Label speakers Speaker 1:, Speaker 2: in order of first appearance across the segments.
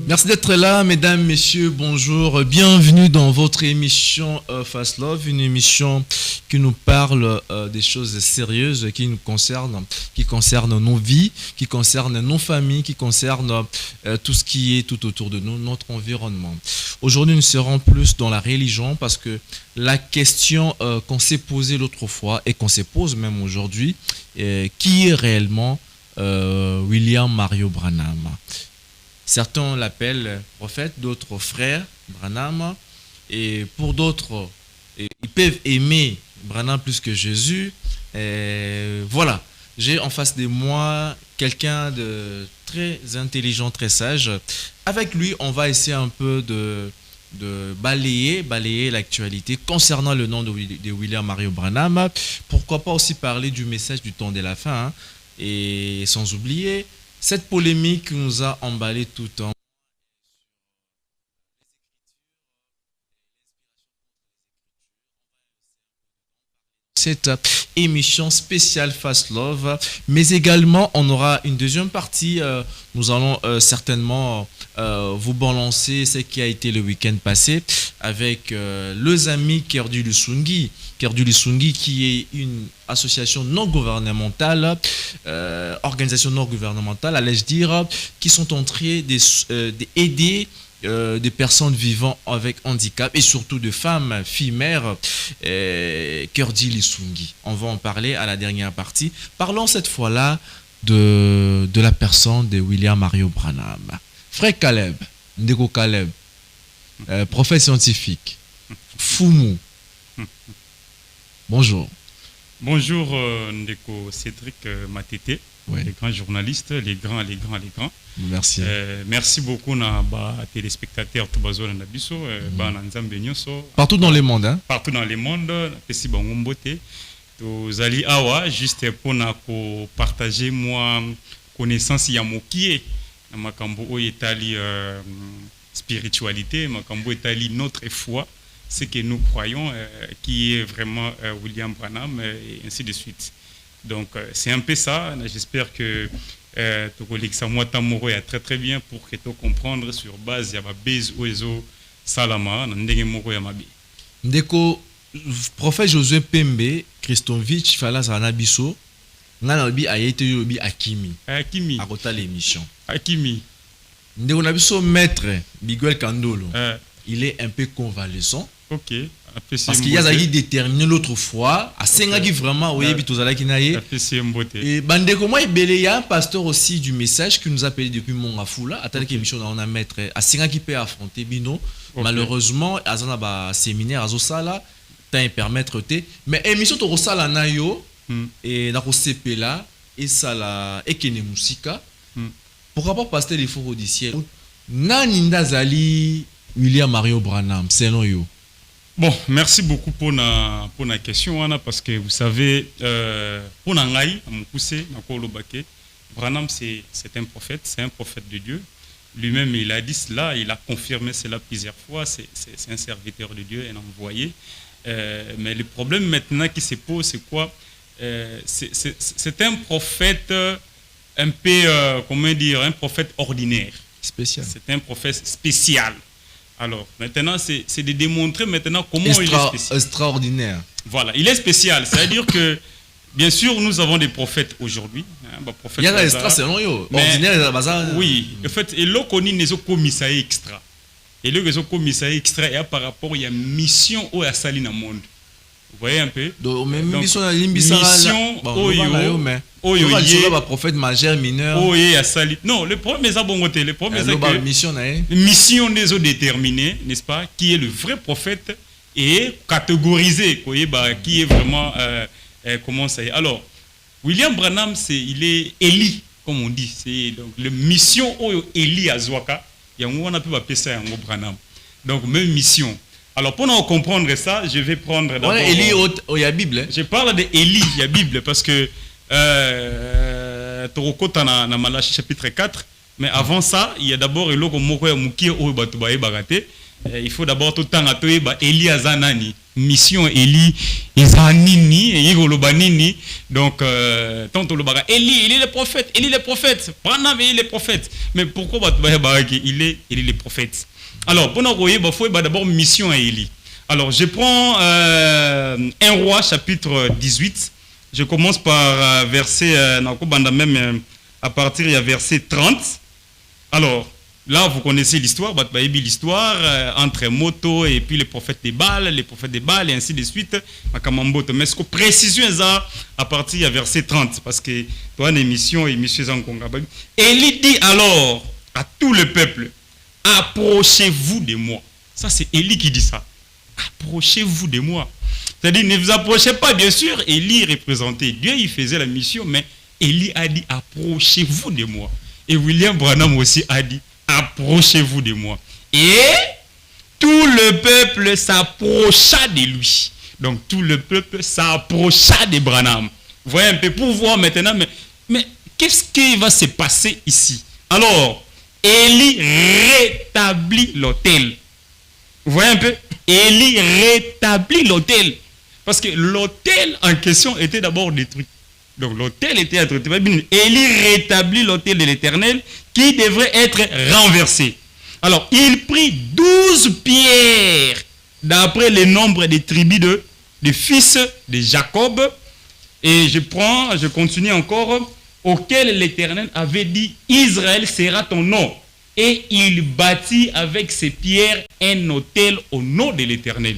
Speaker 1: Merci d'être là, mesdames, messieurs, bonjour. Bienvenue dans votre émission Fast Love, une émission qui nous parle des choses sérieuses qui nous concernent, qui concernent nos vies, qui concernent nos familles, qui concernent tout ce qui est tout autour de nous, notre environnement. Aujourd'hui, nous serons plus dans la religion parce que la question qu'on s'est posée l'autre fois et qu'on se pose même aujourd'hui, qui est réellement William Mario Branham? Certains l'appellent prophète, d'autres frère Branham. Et pour d'autres, ils peuvent aimer Branham plus que Jésus. Voilà, j'ai en face de moi quelqu'un de très intelligent, très sage. Avec lui, on va essayer un peu de balayer l'actualité concernant le nom de William Mario Branham. Pourquoi pas aussi parler du message du temps de la fin, hein. Et sans oublier cette polémique qui nous a emballé tout le temps. Cette émission spéciale Fast Love, mais également on aura une deuxième partie. Nous allons certainement vous balancer ce qui a été le week-end passé avec les amis Kerdu Lusungi. Kerdu Lusungi qui est une association non gouvernementale, organisation non gouvernementale, allais-je dire, qui sont en train d'aider des personnes vivant avec handicap et surtout de femmes, filles mères, Kerdu Lusungi. On va en parler à la dernière partie. Parlons cette fois-là de la personne de William Mario Branham. Frère Caleb, Ndeko Caleb, prophète scientifique, Fumu. Bonjour.
Speaker 2: Bonjour Ndeko Cédric Matete,
Speaker 1: ouais.
Speaker 2: Les grands journalistes, les grands.
Speaker 1: Merci.
Speaker 2: Merci beaucoup na téléspectateurs Tobazo na biso, na Nzambe nyonso.
Speaker 1: Partout dans le monde, hein?
Speaker 2: Partout dans le monde, pesi bango mbote. Tozali awa juste pour na ko partager moi connaissance ya mokie na makambo oyo etali spiritualité, makambo etali notre foi. Ce que nous croyons, qui est vraiment William Branham, et ainsi de suite. Donc, c'est un peu ça. J'espère que ton collègue Samuel Tamoro est très très bien pour que tu comprennes sur base de la base Oezo Salama,
Speaker 1: Ndeko, prophète Josué Pembe, Christovitch, Falas Anabiso, Nanabi a été yobi Akimi.
Speaker 2: Akimi.
Speaker 1: À côté de l'émission.
Speaker 2: Akimi.
Speaker 1: Ndeko Nabiso, maître Miguel Kandolo. Il est un peu convalescent.
Speaker 2: Ok.
Speaker 1: Parce qu'il y a déterminé l'autre fois, à Sengagi vraiment, oui, et Bandeko, moi, il y a un pasteur aussi du message qui nous a appelé depuis Mongafoula, à telle émission on a maître, à Sengagi peut affronter Bino. Malheureusement, à Zanaba séminaire, à Zosala, t'as permettre te, mais émission to Rosala Nayo, et na Rosepela, et Sala, et Kene Musika. Pourquoi pas pasteur les faux du ciel? Naninda Zali, William Mario Branham, c'est non yo.
Speaker 2: Bon, merci beaucoup pour la question, Anna, parce que vous savez, pour Nangaï, Branham, c'est un prophète de Dieu. Lui-même, il a dit cela, il a confirmé cela plusieurs fois, c'est un serviteur de Dieu, un envoyé. Mais le problème maintenant qui se pose, c'est quoi? C'est un prophète un peu, comment dire, un prophète ordinaire.
Speaker 1: Spécial.
Speaker 2: C'est un prophète spécial. Alors, maintenant, c'est de démontrer maintenant comment il est spécial.
Speaker 1: Extraordinaire.
Speaker 2: Voilà, il est spécial. C'est-à-dire que, bien sûr, nous avons des prophètes aujourd'hui.
Speaker 1: Il y a des extra, c'est non yo. Ordinaire,
Speaker 2: oui. En fait, et là, on est des commissaires extra. Et là, les commissaires extra, par rapport à la mission où il y a sali dans le monde. Vous voyez un peu?
Speaker 1: Donc, même
Speaker 2: Donc,
Speaker 1: mission, prophète majeur, mineur.
Speaker 2: Oh, et à Sali. Non, le problème est à bon côté. Le problème est que mission des autres déterminée, n'est-ce pas? Qui est le vrai prophète et catégorisé, qui est vraiment, comment ça y est. Alors, William Branham, il est Élie, comme on dit. C'est donc le mission Élie à Zwaka. Il y a un peu de ça en Branham. Donc, même mission. Alors, pour nous comprendre ça, je vais prendre d'abord...
Speaker 1: Élie, il y a Bible. Hein?
Speaker 2: Je parle de Élie, il y a Bible, parce que Torokota na Malachi chapitre 4, mais avant ça, il y a d'abord il faut d'abord tout le temps Élie Azanani, mission Élie Azanini et Yigolobanini. Donc, tant Élie, il est le prophète, Branham, il est le prophète. Mais pourquoi il est le prophète? Alors, pour nous voir, il faut d'abord mission à Élie. Alors, je prends 1 Roi, chapitre 18. Je commence par verset, même à partir du verset 30. Alors, là, vous connaissez l'histoire, l'histoire entre Moto et puis les prophètes de Baal, et ainsi de suite. Mais ce que précision ça à partir du verset 30, parce que toi, une émission en Congo. Élie dit alors à tout le peuple, approchez-vous de moi. Ça, c'est Élie qui dit ça. Approchez-vous de moi. C'est-à-dire, ne vous approchez pas, bien sûr. Élie représentait Dieu, il faisait la mission, mais Élie a dit, approchez-vous de moi. Et William Branham aussi a dit, approchez-vous de moi. Et tout le peuple s'approcha de lui. Donc, tout le peuple s'approcha de Branham. Vous voyez un peu, pour voir maintenant, mais qu'est-ce qui va se passer ici? Alors, Élie rétablit l'autel. Vous voyez un peu? Élie rétablit l'autel. Parce que l'autel en question était d'abord détruit. Donc l'autel était détruit. Élie rétablit l'autel de l'Éternel qui devrait être renversé. Alors, il prit 12 pierres d'après le nombre des tribus des fils de Jacob. Et je continue encore. Auquel l'Éternel avait dit, Israël sera ton nom. Et il bâtit avec ses pierres un autel au nom de l'Éternel.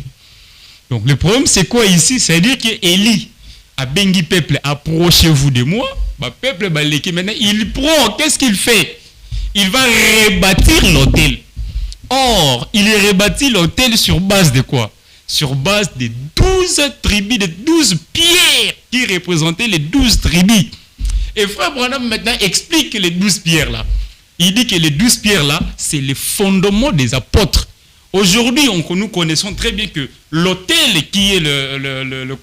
Speaker 2: Donc le problème c'est quoi ici? C'est-à-dire que Élie a bengi peuple, approchez-vous de moi. Peuple maintenant il prend, qu'est-ce qu'il fait? Il va rebâtir l'autel. Or, il rebâtit l'autel sur base de quoi? Sur base de 12 tribus, de 12 pierres qui représentaient les 12 tribus. Et frère Branham maintenant explique les 12 pierres là. Il dit que les 12 pierres là, c'est le fondement des apôtres. Aujourd'hui, nous connaissons très bien que l'autel qui est le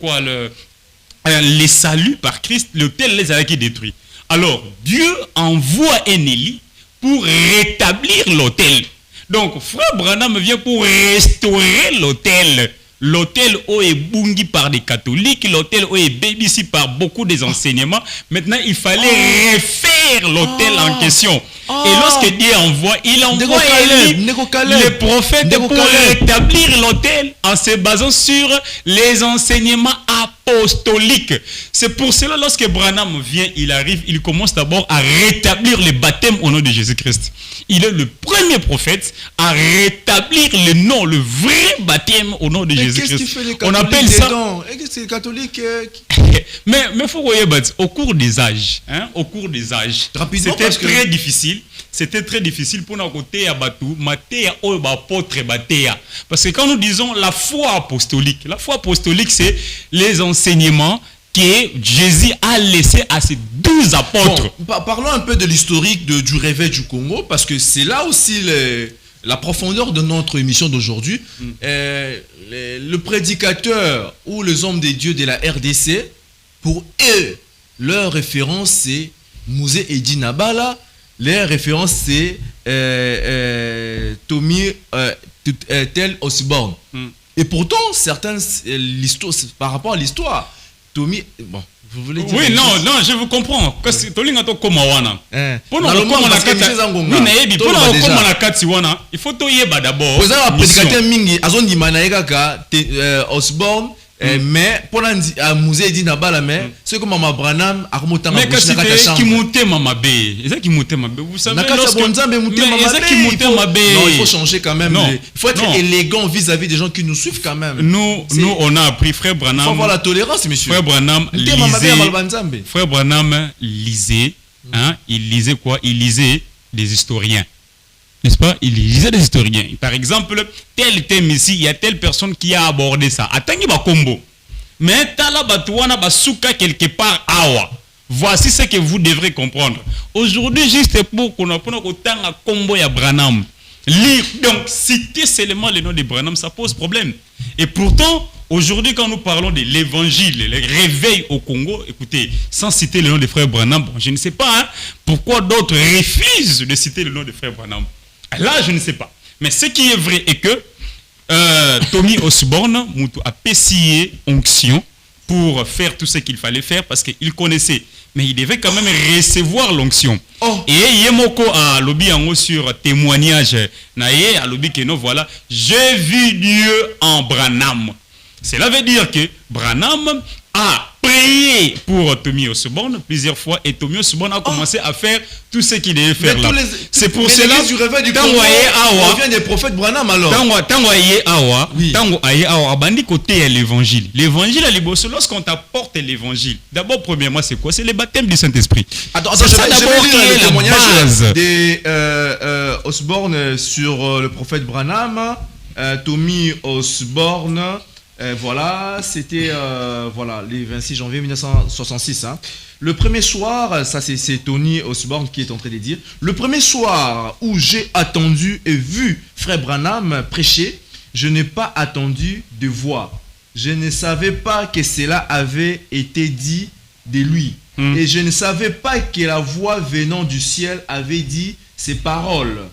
Speaker 2: salut par Christ, l'autel les a qui détruit. Alors, Dieu envoie un Élie pour rétablir l'autel. Donc, frère Branham vient pour restaurer l'autel. L'autel est bungi par des catholiques, l'autel est bénissi par beaucoup des enseignements. Maintenant, il fallait refaire l'autel en question. Et lorsque Dieu envoie, il envoie le prophète pour rétablir l'autel en se basant sur les enseignements apostoliques. C'est pour cela, lorsque Branham vient, il arrive, il commence d'abord à rétablir le baptême au nom de Jésus-Christ. Il est le premier prophète à rétablir le nom, le vrai baptême au nom de Jésus-Christ. On appelle ça.
Speaker 1: C'est catholique.
Speaker 2: Mais il faut voir, au cours des âges, c'était très difficile. C'était très difficile pour nous côté à Batou, Matéa ou apôtre Batéa. Parce que quand nous disons la foi apostolique, c'est les enseignements que Jésus a laissé à ses 12 apôtres.
Speaker 1: Bon, parlons un peu de l'historique du réveil du Congo, parce que c'est là aussi la profondeur de notre émission d'aujourd'hui. Le prédicateur ou les hommes des dieux de la RDC, pour eux, leur référence c'est Mouzé Edi Nabala, leur référence c'est Tommy Tel Osborne. Et pourtant, certains, par rapport à l'histoire, Tommy, bon, vous voulez dire...
Speaker 2: Oui, non, je vous comprends. Parce que Tolingato Komawana. Il faut toyeba d'abord.
Speaker 1: Vous avez un prédicateur mingi, Azon Dimanaïga, Osborne, mais pour un musée dit na-bala mais c'est comme Mama Branham a remonté
Speaker 2: mais quand c'est qui montait Mama B, c'est qui montait Mama B, vous savez lorsque non,
Speaker 1: il faut changer quand même, il faut être élégant vis-à-vis des gens qui nous suivent quand même.
Speaker 2: Nous on a appris frère Branham.
Speaker 1: Il faut avoir la tolérance, monsieur.
Speaker 2: Frère Branham lisait, hein, il lisait quoi? Il lisait des historiens. N'est-ce pas? Il lisait des historiens. Par exemple, tel thème ici, il y a telle personne qui a abordé ça. Attendez, ma combo. Mais tala batouana basuka quelque part awa. Voici ce que vous devrez comprendre. Aujourd'hui, juste pour qu'on apprenne autant à combo ya Branham. Lire, donc, citer seulement le nom de Branham, ça pose problème. Et pourtant, aujourd'hui, quand nous parlons de l'évangile, le réveil au Congo, écoutez, sans citer le nom de frère Branham, bon, je ne sais pas hein, pourquoi d'autres refusent de citer le nom de frère Branham. Là, je ne sais pas. Mais ce qui est vrai est que Tommy Osborne a pessillé onction pour faire tout ce qu'il fallait faire parce qu'il connaissait. Mais il devait quand même recevoir l'onction. Oh. Et Yemoko a lobby en sur témoignage. Naye a lobby que non, voilà, j'ai vu Dieu en Branham. Cela veut dire que Branham a prié pour Tommy Osborne plusieurs fois et Tommy Osborne a commencé à faire tout ce qu'il devait faire là. C'est pour cela
Speaker 1: que on vient des prophètes Branham alors.
Speaker 2: L'évangile. L'évangile à l'ébosso, lorsqu'on t'apporte l'évangile, d'abord premièrement c'est quoi? C'est le baptême du Saint-Esprit.
Speaker 1: Attends, je vais lire le témoignage des Osborne sur le prophète Branham. Tommy Osborne. Voilà, c'était voilà, les 26 janvier 1966. Hein. Le premier soir, ça c'est Tony Osborne qui est en train de dire, le premier soir où j'ai attendu et vu frère Branham prêcher, je n'ai pas attendu de voix. Je ne savais pas que cela avait été dit de lui. Et je ne savais pas que la voix venant du ciel avait dit ces paroles.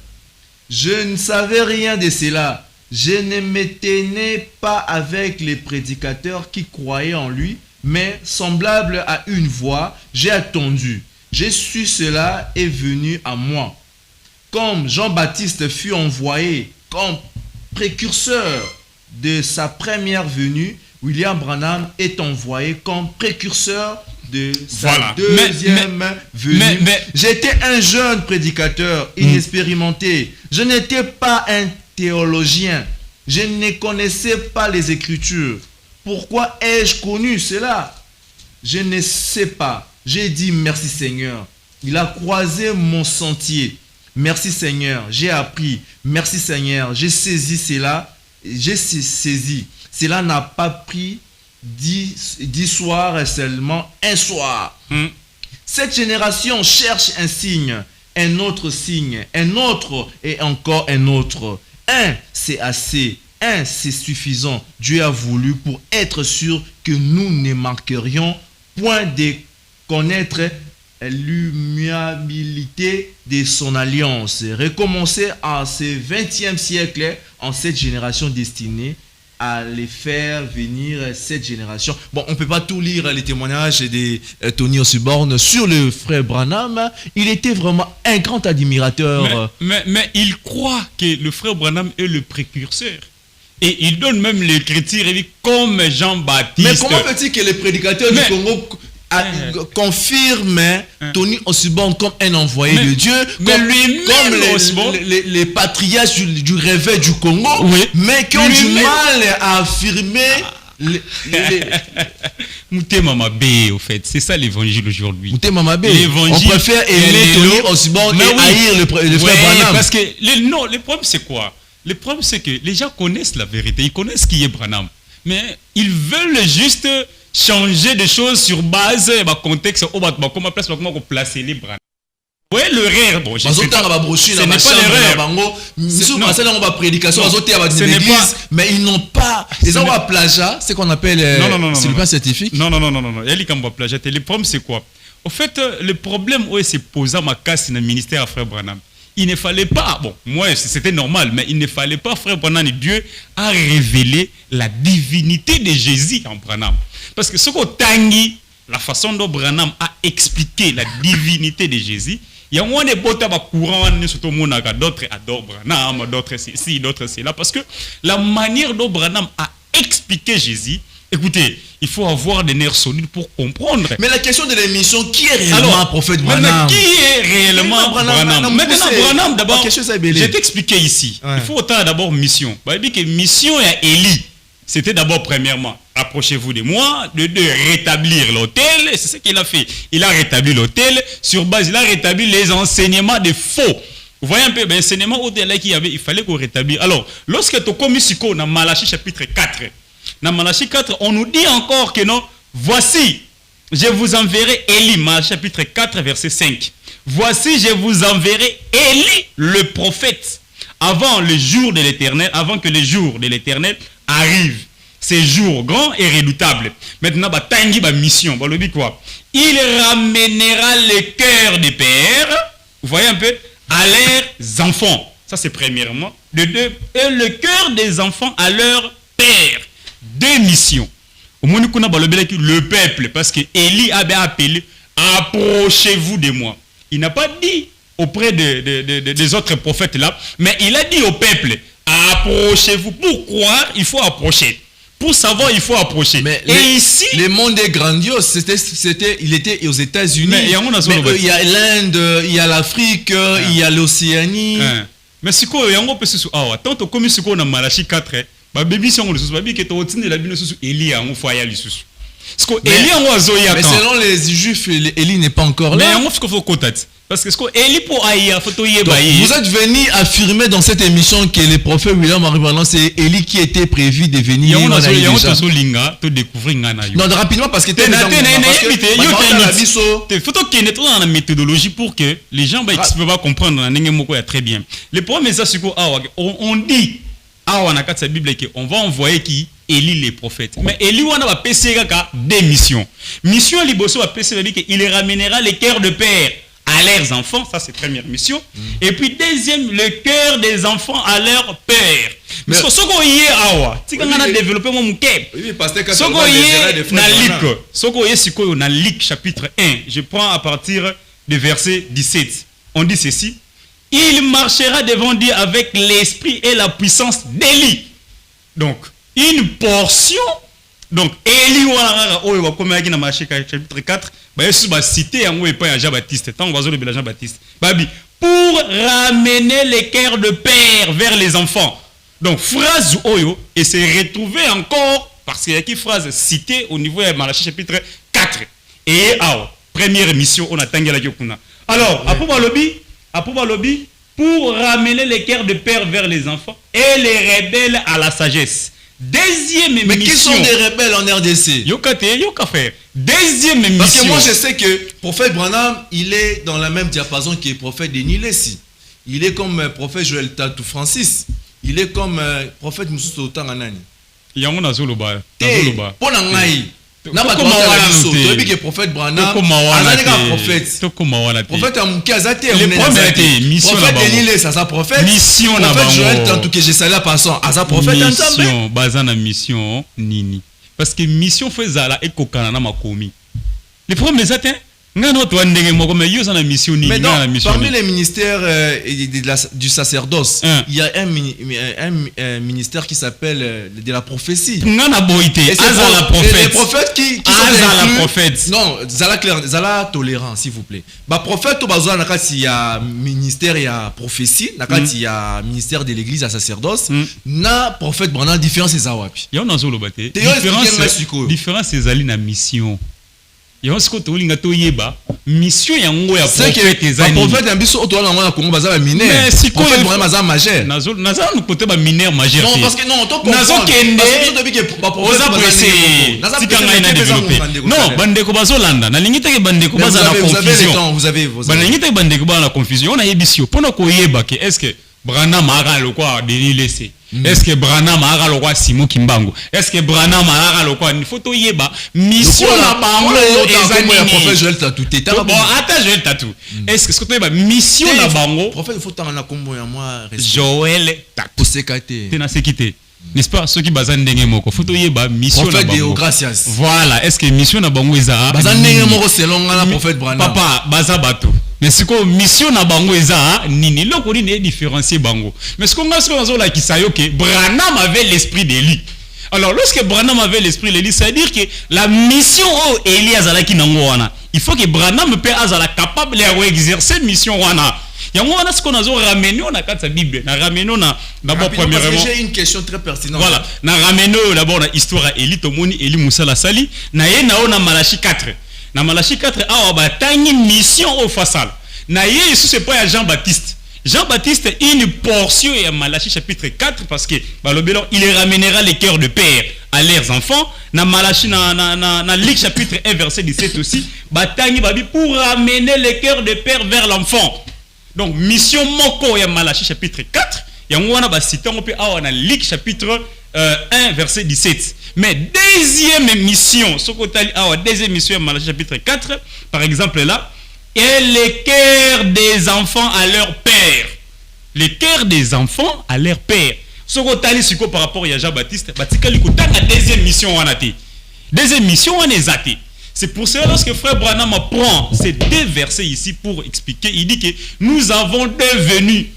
Speaker 1: Je ne savais rien de cela. Je ne me tenais pas avec les prédicateurs qui croyaient en lui, mais semblable à une voix, j'ai attendu. J'ai su cela est venu à moi. Comme Jean-Baptiste fut envoyé comme précurseur de sa première venue, William Branham est envoyé comme précurseur de sa deuxième venue. J'étais un jeune prédicateur inexpérimenté. Je n'étais pas un théologien. Je ne connaissais pas les Écritures. Pourquoi ai-je connu cela? Je ne sais pas. J'ai dit merci Seigneur. Il a croisé mon sentier. Merci Seigneur. J'ai appris. Merci Seigneur. J'ai saisi cela. J'ai saisi. Cela n'a pas pris 10 soirs, seulement un soir. Cette génération cherche un signe, un autre signe, un autre et encore un autre. Un, c'est assez. Un, c'est suffisant. Dieu a voulu pour être sûr que nous ne manquerions point de connaître l'immuabilité de son alliance. Recommencer en ce 20e siècle, en cette génération destinée à les faire venir cette génération. Bon, on ne peut pas tout lire les témoignages de Tony Osborne sur le frère Branham. Il était vraiment un grand admirateur.
Speaker 2: Mais il croit que le frère Branham est le précurseur. Et il donne même l'écriture comme Jean-Baptiste.
Speaker 1: Mais comment peut-il que les prédicateurs du Congo confirme Tony Osborne comme un envoyé de Dieu, comme les patriarches du réveil du Congo, mais qui ont du mal à affirmer
Speaker 2: Mouté Mama B, au fait, c'est ça l'évangile aujourd'hui.
Speaker 1: Mouté Mama B, on préfère aimer Tony Osborne et haïr le frère Branham.
Speaker 2: Parce que le problème c'est quoi? Le problème c'est que les gens connaissent la vérité, ils connaissent qui est Branham, mais ils veulent juste changer des choses sur base de contexte comment placer les Branham. Oui, le rire, bon, je sais pas.
Speaker 1: Ce n'est pas l'erreur. Mais ils n'ont pas. Les gens à plagiat, c'est qu'on appelle c'est pas scientifique.
Speaker 2: Non. Le problème c'est quoi? Au fait, le problème où c'est posé ma casse dans le ministère à frère Branham. Il ne fallait pas, bon, moi c'était normal, mais il ne fallait pas, frère Branham, Dieu a révélé la divinité de Jésus en Branham. Parce que ce qu'on tangi, la façon dont Branham a expliqué la divinité de Jésus, il y a moins de bottes à courant, d'autres adorent Branham, d'autres c'est ci, d'autres c'est là. Parce que la manière dont Branham a expliqué Jésus Écoutez, il faut avoir des nerfs solides pour comprendre.
Speaker 1: Mais la question de l'émission, qui est réellement prophète Branham?
Speaker 2: Qui est réellement Branham? Maintenant, Branham, d'abord, je vais t'expliquer ici.
Speaker 1: Ouais.
Speaker 2: Il faut autant d'abord mission. Il dit que mission à Élie, c'était d'abord premièrement, approchez-vous de moi, de rétablir l'autel. C'est ce qu'il a fait. Il a rétabli l'autel. Sur base, il a rétabli les enseignements de faux. Vous voyez un peu, l'enseignement au-delà qu'il y avait, il fallait qu'on rétablisse. Alors, lorsque tu as commis ce qu'on a Malachie chapitre 4, dans Malachie 4, on nous dit encore que non, voici, je vous enverrai Élie, Malachie chapitre 4, verset 5. Voici, je vous enverrai Élie, le prophète, avant le jour de l'Éternel, avant que le jour de l'Éternel arrive. Ces jours grands et redoutables. Maintenant, tangi mission. On dit quoi? Il ramènera le cœur des pères, vous voyez un peu, à leurs enfants. Ça, c'est premièrement. De deux, et le cœur des enfants à leur père. Deux missions. Au moins, nous connaissons le peuple, parce que Élie avait appelé, approchez-vous de moi. Il n'a pas dit auprès des autres prophètes là, mais il a dit au peuple, approchez-vous. Pour croire, il faut approcher. Pour savoir, il faut approcher.
Speaker 1: Mais
Speaker 2: ici,
Speaker 1: le monde est grandiose. Il était aux États-Unis.
Speaker 2: Mais
Speaker 1: il y a l'Inde, il y a l'Afrique, il y a l'Océanie.
Speaker 2: Mais si quoi, il y a un peu sous tant que comme si on a Malachie 4, baby si on le sous, baby qui est au de la bine sous Élie en foyer le sous.
Speaker 1: Mais selon les Juifs, Élie n'est pas encore là.
Speaker 2: Mais on faut contacter. Parce que ce que Élie pour aïe, faut y
Speaker 1: vous êtes venu affirmer dans cette émission que le prophète William Henry Branham, c'est Élie qui était prévu de venir.
Speaker 2: Non, rapidement parce que tu faut dans la méthodologie pour que les gens peuvent comprendre très bien. Le problème c'est que on dit la Bible qu'on va envoyer qui Élie les prophètes. Mais Élie on a des missions. Mission liboso va il ramènera les cœurs de père à leurs enfants, ça c'est première mission. Et puis deuxième, le cœur des enfants à leur père. Mais ce qu'on y est, si on a développé mon cœur, ce qu'on y est, dans Luc chapitre 1, je prends à partir du verset 17. On dit ceci, il marchera devant Dieu avec l'esprit et la puissance d'Élie. Donc, une portion. Donc, Élie, chapitre 4, cité Jean-Baptiste. Jean-Baptiste. Pour ramener les cœurs de père vers les enfants. Donc, phrase Oyo, et c'est retrouvé encore, parce qu'il y a une phrase citée au niveau de Malachie chapitre 4. Et, première mission, on a tangé la Yokuna. Alors, à lobby, pour ramener les cœurs de père vers les enfants et les rebelles à la sagesse. Deuxième mission.
Speaker 1: Mais qui sont des rebelles en RDC?
Speaker 2: Deuxième mission.
Speaker 1: Parce que moi je sais que prophète Branham, il est dans la même diapason que le prophète Denis Lessi. Il est comme prophète Joël Tatou Francis. Il est comme prophète Moussou Tanganani.
Speaker 2: Il y a un Zoloba.
Speaker 1: Pour l'angaï. Le prophète Branham, prophète Denis Lessi, ça prophète.
Speaker 2: Mission
Speaker 1: prophète Joël Tatou que j'ai salé à passant, à sa prophète.
Speaker 2: Mission, basana mission nini. Parce que mission fait zala et kokana na makomi. Le problème est atteint. Mais donc,
Speaker 1: parmi les ministères du sacerdoce, il y a un ministère qui s'appelle de la prophétie. Et c'est les prophètes qui sont inclus. Non, Zala tolérant, s'il vous plaît. Prophète, il y a ministère, il y a prophétie, il y a ministère de l'église, à sacerdoce. Na prophète, il y a différence.
Speaker 2: Il y a une différence, c'est la mission. Il y a mission yango ya prophète ezali
Speaker 1: prophète ambiso otola ngona Congo baza mineur mais si ko prophète vraiment baza majeur
Speaker 2: nazo nous côté ba mineur majeur
Speaker 1: non parce que non to
Speaker 2: nazo kende oza pressé tikanga ina développer non bandeko bazolanda na lingite ke bandeko baza na confusion
Speaker 1: vous avez
Speaker 2: bandeko bandeko baza na confusion on a yebisio pona ko yeba ke est-ce que Branham a le quoi Denis Lessi? Est-ce que Branham a le quoi Simon Kimbangu? Est-ce que Branham a le quoi? Il faut tout yeba mission na bango
Speaker 1: prophète Joël Tatou
Speaker 2: bon attends Joël Tatou est-ce que tu yeba mission na bango
Speaker 1: prophète il faut tanga kombo ya moi
Speaker 2: Joël Tatou
Speaker 1: sekate
Speaker 2: tena sekite n'est-ce pas ceux qui bazan ndenge moko faut tout yeba mission na bango
Speaker 1: gracias
Speaker 2: voilà est-ce que mission na bango eza
Speaker 1: bazan ndenge moko selon ngana prophète Branham
Speaker 2: papa baza bato mais si ko mission na bango eza nini loko ni différencier bango mais ce qu'on a sur la kisayo que Branham avait l'esprit d'Élie Alors, lorsque Branham avait l'esprit de l'Église, c'est-à-dire que la mission Élie azalaki nango wana, il faut que Branham peut azala capable d'exercer mission wana. Yango wana ce qu'on a ramené on a quatre sa Bible, na ramené on a d'abord premièrement.
Speaker 1: J'ai une question très pertinente.
Speaker 2: Voilà, na ramené d'abord la histoire à Élie tomoni Élie Moussala Sali, na ye na on a Malachi 4. Na Malachi 4 awa batangi mission au fasal. Na ye sous c'est pas Jean-Baptiste. Jean-Baptiste, une portion et à Malachi chapitre 4 parce que il ramènera les cœurs de père à leurs enfants. Dans Malachi, dans Luc chapitre 1 verset 17 aussi, batangi babi pour ramener les cœurs de père vers l'enfant. Donc mission moko et à Malachi chapitre 4. Et on a cité on peut avoir dans Luc chapitre 1 verset 17. Mais deuxième mission, ce qu'on deuxième mission à Malachi chapitre 4, par exemple là. Et les cœurs des enfants à leur père. Les cœurs des enfants à leur père. Ce qu'on t'a dit par rapport à Jean-Baptiste, la deuxième mission en athée. Deuxième mission en athée. C'est pour cela lorsque frère Branham prend ces deux versets ici pour expliquer, il dit que nous avons deux venus.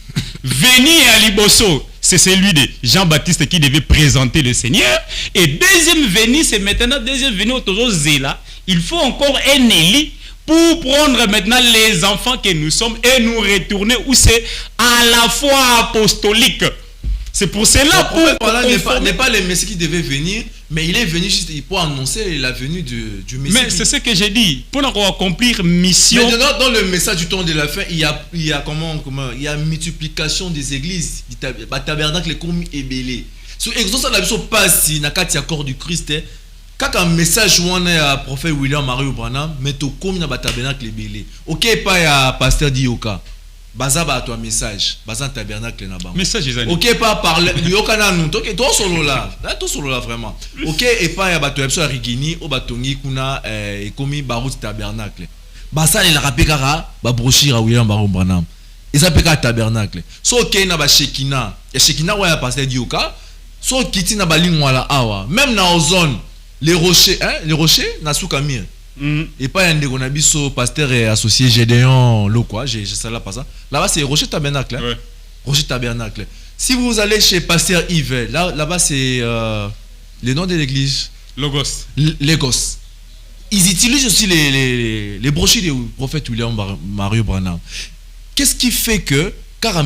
Speaker 2: Veni et Aliboso, c'est celui de Jean-Baptiste qui devait présenter le Seigneur. Et deuxième venu, c'est maintenant deuxième venu au Zéla. Il faut encore un Élie pour prendre maintenant les enfants que nous sommes et nous retourner où c'est à la fois apostolique. C'est pour cela
Speaker 1: n'est pas le Messie qui devait venir, mais il est venu juste pour annoncer la venue du Messie.
Speaker 2: Mais c'est ce que j'ai dit. Pour accomplir mission.
Speaker 1: Mais dans le message du temps de la fin, il y a multiplication des églises. Il y a tabernacle comme ébélé. Sur Exode, ça n'a pas si n'a qu'à accord du Christ. Quand un message où on est à prophète William Mario Branham, mais tout comme na tabernacle ébélé. Ok, pas à pasteur Dioka. Baza ba toi message, baza tabernacle na ba.
Speaker 2: Message les amis.
Speaker 1: Ok, pas parler Dioka na nous. Ok, toi solo là. Là toi solo là vraiment. Ok, et pas ya ba toi episode Rigini au batongi kuna et komi barut tabernacle. Baza il rappé kara ba brochir à William Mario Branham. Et ça peut tabernacle. So ok na ba Shekina. Et Shekina ouais pasteur Dioka. So kiti na ba lingwa la awa. Même na ozone. Les rochers, Nasukamir. Et pas un dégonabiso pasteur et associé Gédéon Lokwa, j'ai ça là pas ça. Là-bas c'est Rocher Tabernacle. Ouais. Rocher Tabernacle. Si vous allez chez pasteur Yves, là-bas c'est le nom de l'église.
Speaker 2: Logos.
Speaker 1: Lagos. Ils utilisent aussi les brochures du prophète William Mario Branham. Qu'est-ce qui fait que car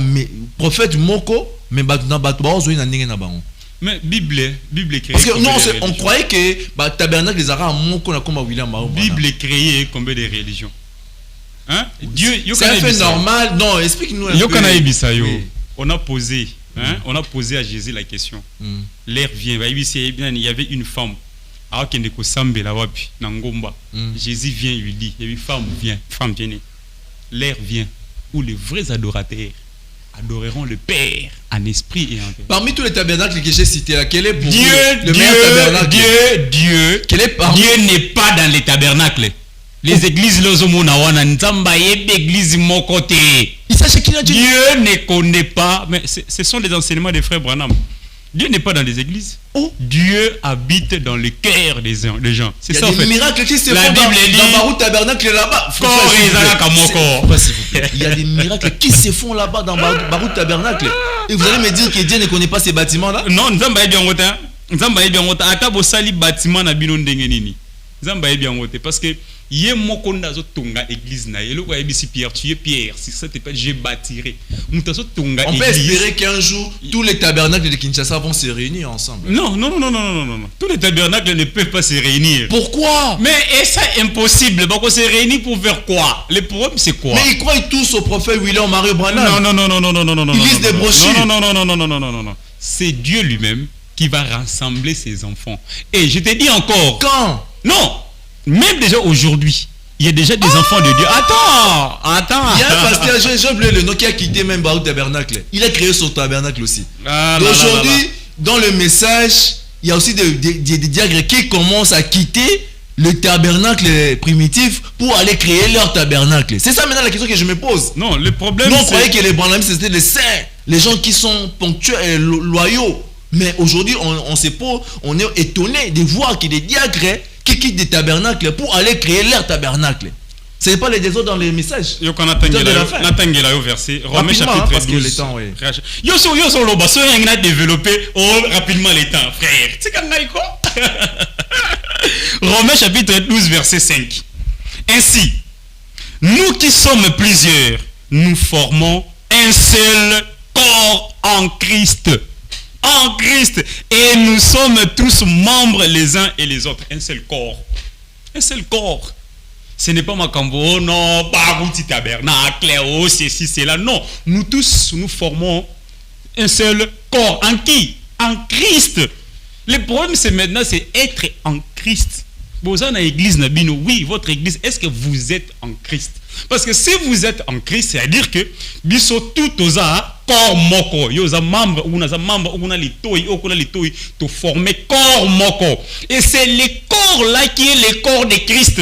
Speaker 1: prophète Moko mais dans batba zo ina ninge na bango.
Speaker 2: Mais Bible créée.
Speaker 1: Parce que non, on croyait que tabernacle des Arabes mon comme William Mario.
Speaker 2: Bible créée combien de religions? Hein? Dieu,
Speaker 1: c'est un fait normal. Non, explique-nous un
Speaker 2: peu. On a posé, on a posé à Jésus la question. L'air vient. Il y avait une femme. Alors qu'il n'est sambe là wapi Nangomba. Jésus vient lui dit, il y a une femme vient, l'air vient où les vrais adorateurs adoreront le Père en esprit et en vérité.
Speaker 1: Parmi tous les tabernacles que j'ai cités, quel est pour
Speaker 2: Dieu n'est pas dans les tabernacles. Les églises lozomona wana nzamba yebe église mon côté. Dieu ne connaît pas, mais ce sont les enseignements des frères Branham. Dieu n'est pas dans les églises. Oh. Dieu habite dans le cœur des gens. C'est ça en fait.
Speaker 1: Il y a des miracles qui se
Speaker 2: font
Speaker 1: dans Barou Tabernacle là-bas. Il y a des miracles qui se font là-bas dans Barou Tabernacle. Et vous allez me dire que Dieu ne connaît pas ces bâtiments-là?
Speaker 2: Non, Nzamba est bien roté. Nzamba est bien roté. Atabo sali bâtiment na bino ndenge nini. Nzamba est bien roté parce que yé mokonda zo tonga église na yelo kwa ebisi Pierre, tu es Pierre, si ça te fait je bâtirai. Mutaso tonga église.
Speaker 1: On peut espérer qu'un jour tous les tabernacles de Kinshasa vont se réunir ensemble.
Speaker 2: Non. Tous les tabernacles ne peuvent pas se réunir.
Speaker 1: Pourquoi?
Speaker 2: Mais c'est impossible. Donc on se réunit pour faire quoi? Le problème c'est quoi?
Speaker 1: Mais ils croient tous au prophète William Mario Branham.
Speaker 2: Non.
Speaker 1: Ils lisent des brochures.
Speaker 2: Non. C'est Dieu lui-même qui va rassembler ses enfants. Et je te dis encore.
Speaker 1: Quand?
Speaker 2: Non. Même déjà aujourd'hui, il y a déjà des enfants de Dieu. Attends.
Speaker 1: Il y a un pasteur, j'ai oublié le nom qui a quitté même Barou Tabernacle. Il a créé son tabernacle aussi. Aujourd'hui, dans le message, il y a aussi des diacres qui commencent à quitter le tabernacle primitif pour aller créer leur tabernacle. C'est ça maintenant la question que je me pose.
Speaker 2: Non, le problème
Speaker 1: c'est... on croyait que les Branhamistes c'était les saints, les gens qui sont ponctuels et loyaux. Mais aujourd'hui, on est étonné de voir qu'il y a des diacres qui quittent des tabernacles pour aller créer leur tabernacle. Ce n'est pas les désordres dans les messages.
Speaker 2: Yo kana tangela yo verset Romains chapitre 12
Speaker 1: parce que les temps, oui.
Speaker 2: Yo so loba so ngina développer rapidement les temps frère. C'est quand quoi? Romains chapitre 12 verset 5. Ainsi, nous qui sommes plusieurs, nous formons un seul corps en Christ. En Christ. Et nous sommes tous membres les uns et les autres. Un seul corps. Un seul corps. Ce n'est pas Makambo, oh non, pas un petit tabernacle, oh, ceci, c'est là. Non, nous tous, nous formons un seul corps. En qui? En Christ. Le problème, c'est maintenant, c'est être en Christ. Vous avez une église, Nabino, oui, votre église, est-ce que vous êtes en Christ? Parce que si vous êtes en Christ, c'est-à-dire que, biso tout aux corps moko, yoza membre, ou naza membre, ou na litoi, to former corps moko. Et c'est le corps là qui est le corps de Christ.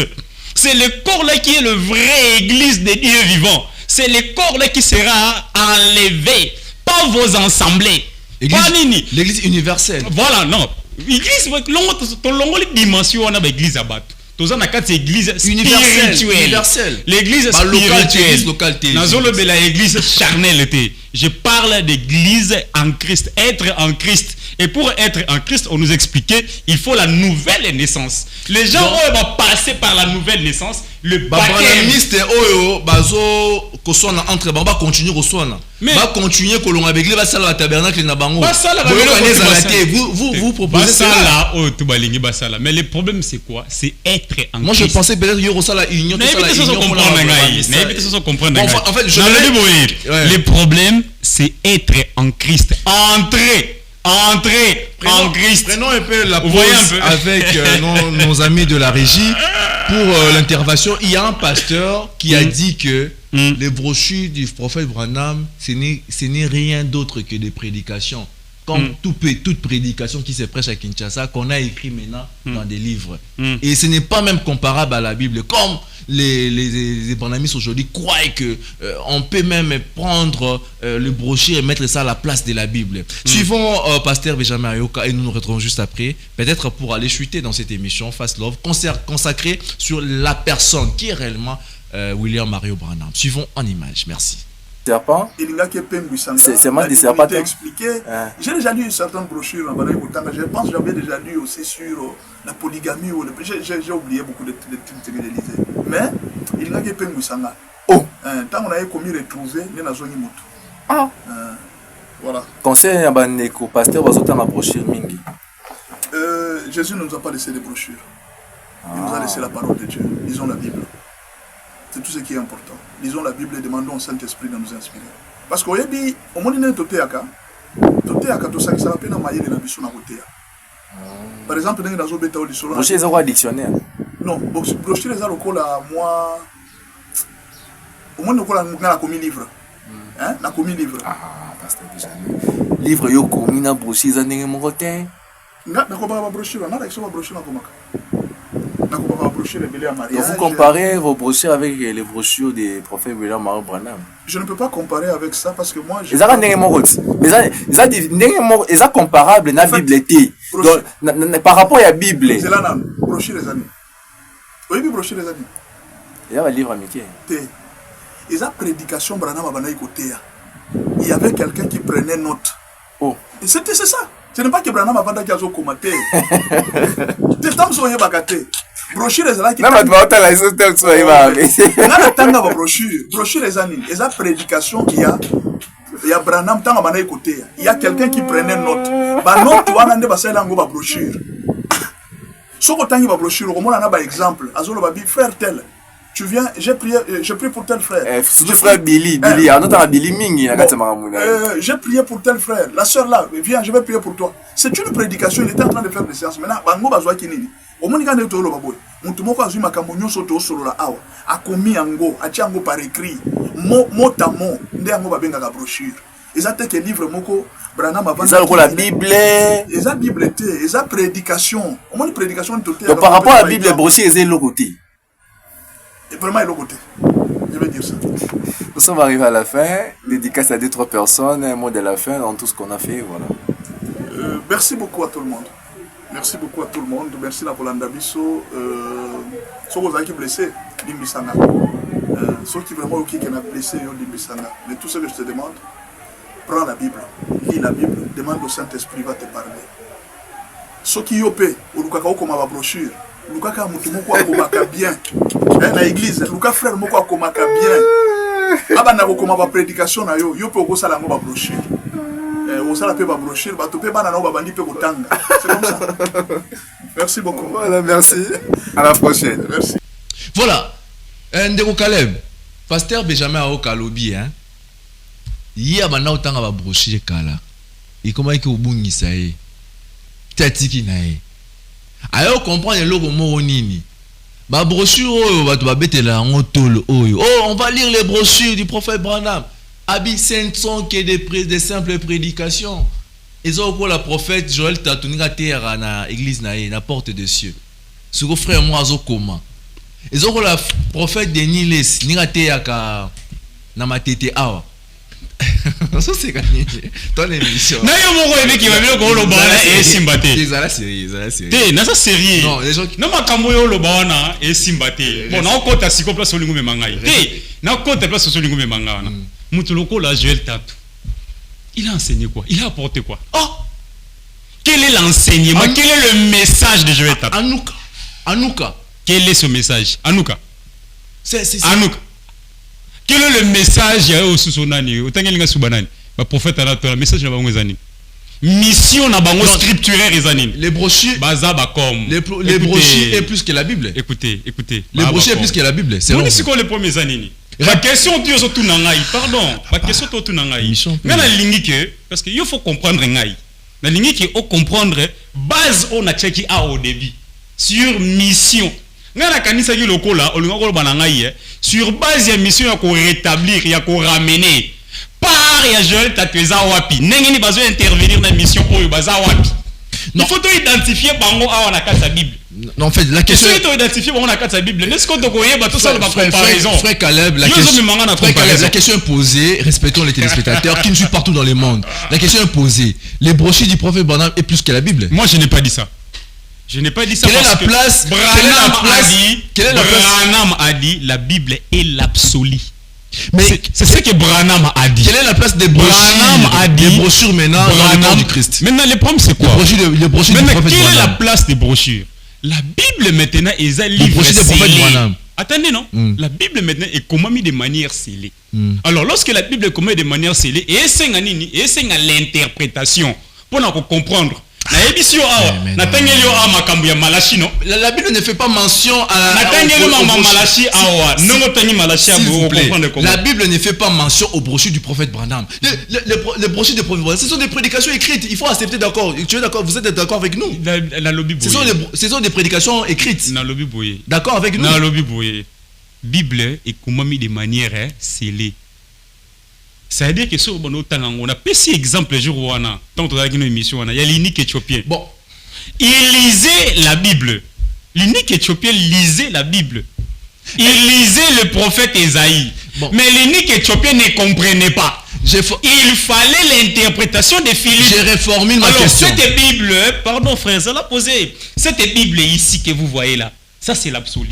Speaker 2: C'est le corps là qui est le vrai église de Dieu vivant. C'est le corps là qui sera enlevé, pas vos assemblées.
Speaker 1: L'église universelle.
Speaker 2: Voilà, non. L'église, ton longue dimension, on a l'église à battre. Tous en a quatre églises spirituelles. L'église spirituelle. L'église charnelle. Je parle d'église en Christ. Être en Christ. Et pour être en Christ, on nous expliquait, il faut la nouvelle naissance. Les gens vont passer par la nouvelle naissance. Le baptême. Entre
Speaker 1: va continuer va continuer que l'on avec va la tabernacle na bango. Vous proposez ça là.
Speaker 2: Mais le problème c'est quoi? C'est être en Christ.
Speaker 1: Moi je pensais peut-être qu'il y aura la union.
Speaker 2: En fait, le problème c'est être en Christ. Entrer en Christ.
Speaker 1: Prenons un peu la pause avec nos amis de la régie pour l'intervention. Il y a un pasteur qui a dit que les brochures du prophète Branham, ce n'est rien d'autre que des prédications. Comme toute prédication qui se prêche à Kinshasa, qu'on a écrit maintenant dans des livres. Et ce n'est pas même comparable à la Bible. Comme les branhamistes aujourd'hui croient que on peut même prendre le brochure et mettre ça à la place de la Bible. Suivons Pasteur Benjamin Ayoka et nous nous retrouvons juste après, peut-être pour aller chuter dans cette émission Fast Love, consacrée sur la personne qui est réellement William Mario Branham. Suivons en image. Merci.
Speaker 3: Serpent. C'est moi des serpents.
Speaker 4: J'ai déjà lu certaines brochures, je pense que j'avais déjà lu aussi sur la polygamie. J'ai oublié beaucoup de trucs de l'Élysée. Mais il n'y a que Pengusanga.
Speaker 3: Oh!
Speaker 4: Tant on avait commis retrouver, il y a zone moto.
Speaker 3: Ah!
Speaker 4: Voilà.
Speaker 3: Conseil à Baneko, pasteur, vous avez ma brochure Mingi.
Speaker 4: Jésus ne nous a pas laissé des brochures. Il nous a laissé la parole de Dieu. Lisons la Bible. C'est tout ce qui est important. Lisons la Bible et demandons au Saint-Esprit de nous inspirer. Parce qu'au début, au moment où on est totéaka, tout ça, ça va peine à mailler de la biche sur la route. Par exemple, dans les bêta au lycée.
Speaker 3: Brochure, c'est quoi dictionnaire?
Speaker 4: Non, brochure, c'est le col à moi. Au moins, on a commis livre. Hein? On a commis livre.
Speaker 3: Ah, pasteur déjà. Livre, yo commis na brochure, ça n'est mon côté.
Speaker 4: On a pas brochure, on a une brochure.
Speaker 3: Vous comparez vos brochures avec les brochures des prophètes William Mario Branham?
Speaker 4: Je ne peux pas comparer avec ça parce que moi.
Speaker 3: Ils sont comparables dans la Bible. Par rapport à la Bible.
Speaker 4: C'est là, brochure les amis. Oui, brochure les amis.
Speaker 3: Il y a un livre américain.
Speaker 4: Ils ont prédication Branham à côté. Il y avait quelqu'un qui prenait note.
Speaker 3: Oh.
Speaker 4: Et c'est ça. Ce n'est pas que Branham a fait un commenté. Des temps sont bagate. Brochure les amis.
Speaker 3: Non, mais tu vas entendre la société sur
Speaker 4: la brochure les amis. Ils ont prédication qu'il y a. Il y a Branham tant à côté. Il y a quelqu'un qui prenait note. Ba note tu vas aller passer dans la brochure. Ce que tu as une brochure, au moins on a un exemple. Azolo babi frère tel. Tu viens, j'ai prié pour tel frère.
Speaker 3: Surtout frère Billy, Billy Mingi.
Speaker 4: J'ai prié pour tel frère. La soeur là, viens, je vais prier pour toi. C'est une prédication, il était en train de faire des séances. Maintenant, bango bazwa kinini. Au moins il y a des tolo baboy. Mutumoko azuma kamonyo soto solo la awa. A commis ango, a tiango par écrit. Mot à mot, ndé ango babenga la brochure. Ils ont que livre moko. Branham avant.
Speaker 3: Ils ont la Bible.
Speaker 4: Ils ont Bible, ils ont prédication. Au moins une prédication de
Speaker 3: par rapport à la Bible, les brochures, ils ont le côté.
Speaker 4: Et vraiment, il est au côté. Je vais dire ça.
Speaker 3: Nous sommes arrivés à la fin. Dédicace à 2-3 personnes. Un mot de la fin dans tout ce qu'on a fait. Voilà.
Speaker 4: Merci beaucoup à tout le monde. Merci beaucoup à tout le monde. Merci à Polanda Bisso. Ce que vous avez blessé, limbisanga. Ceux qui vraiment qui sont blessés, limbisanga. Mais tout ce que je te demande, prends la Bible, lis la Bible, demande au Saint-Esprit, va te parler. Ceux qui y opèrent, ou lukaka comme ma brochure, lukaka mutumoko akomaka bien. Na église, luka frère moko akomaka bien. Abana ko koma ba prédication na yo, yo pe ko sala ngo ba brochure. Au sala pe ba brochure, ba to pe bana na ba bandi pe ko tanga. C'est comme ça. Merci beaucoup.
Speaker 3: Voilà, merci. À la prochaine.
Speaker 4: Merci.
Speaker 1: Voilà. Ndeko Caleb, pasteur Benjamin Aokalobi, hein. Hier, maintenant, autant va brocher kala. Et comment est-ce que vous bungisa e? Tatiki na e. Ayo comprendre le logo moronini. Ba brochure oyo ba to ba betela ngotolo oyo. Oh, on va lire les brochures du prophète Branham. Abi ce ne sont que des simples prédications. Ils ont quoi la prophète Joël Tatuninga terre na église na e na porte des cieux. Ce que frère moi zo comment. Ils ont quoi la prophète Denis Les ninga terre ka na matete awa. Ça c'est gagné. Ton émission.
Speaker 2: Na yo moko ebe ki babilo ko lo bana e simbate.
Speaker 1: Ezala sérieux, ezala sérieux.
Speaker 2: Te na ça sérieux.
Speaker 1: Non, les gens qui
Speaker 2: na makambo yo lo bana e simbate. Bon, na okota siko place olingo memangai. Te na okota place olingo memangai na. Mutu lokola Joël Tatu. Il a enseigné quoi? Il a apporté quoi? Oh! Quel est l'enseignement? Quel est le message de Joël Tatu?
Speaker 1: Anouka.
Speaker 2: Quel est ce message? Anouka.
Speaker 1: C'est
Speaker 2: Anouka. Quel est le message au Susonani? Au Tangelinga Subanani. Le prophète a le message de Bango Zani. Mission na bango scripturaire Ezani.
Speaker 1: Les brochures.
Speaker 2: Bazaba comme.
Speaker 1: Les brochures est plus que la Bible.
Speaker 2: Écoutez.
Speaker 1: Les brochures est plus que la Bible.
Speaker 2: C'est quoi les premiers années? La question tu es tout nangai. Pardon. La question tu es nangai. Mais la ligne que parce que il faut comprendre ngai. La ligne qui faut comprendre base on a checké à au début sur mission. Ngana kanisa ki lokola olingako banangai sur base ya mission ya ko rétablir ya ko ramener par ya Joël Tatweza wapi nengeni bazo intervenir na mission oyo baza wapi. Il faut identifier bango awa na kata Bible.
Speaker 1: Non, en fait, la question
Speaker 2: est identifier bango na kata Bible. N'est-ce qu'on doit y tout ça la comparaison.
Speaker 1: Frère Caleb, la question est posée, respectons les téléspectateurs qui nous suivent partout dans le monde. La question est posée. Les brochures du prophète Branham est plus que la Bible.
Speaker 2: Moi, je n'ai pas dit ça. Je n'ai pas dit ça.
Speaker 1: Quelle est la place?
Speaker 2: Branham a dit la Bible est l'absolu. Mais c'est ce que Branham a dit.
Speaker 1: Quelle est la place des brochures?
Speaker 2: Branham a dit.
Speaker 1: Des brochures maintenant dans le corps du Christ.
Speaker 2: Maintenant, le problème c'est quoi?
Speaker 1: Les brochures du prophète
Speaker 2: quelle est la place des brochures? La Bible maintenant est un livre scellé. Attendez, non? La Bible maintenant est commandée de manière scellée. Alors, lorsque la Bible est commandée de manière scellée, et c'est l'interprétation pour nous comprendre. La
Speaker 1: Bible ne fait pas mention à la Bible ne fait pas mention aux brochures du prophète Branham. Les brochures du prophète Branham, ce sont des prédications écrites. Il faut accepter d'accord. Tu es d'accord? Vous êtes d'accord avec nous? Ce sont des prédications écrites. D'accord avec nous?
Speaker 2: Bible est commandée de manière scellée. Ça veut dire que sur on a pris exemple le jour où on a tant de une émission il y a l'unique éthiopien.
Speaker 1: Bon,
Speaker 2: il lisait la Bible. L'unique éthiopien lisait la Bible. Il lisait le prophète Esaïe. Bon. Mais l'unique éthiopien ne comprenait pas. Il fallait l'interprétation de Philippe.
Speaker 1: J'ai reformulé ma question.
Speaker 2: Cette Bible, pardon frère, ça l'a posé. Cette Bible ici que vous voyez là, ça c'est l'absolu.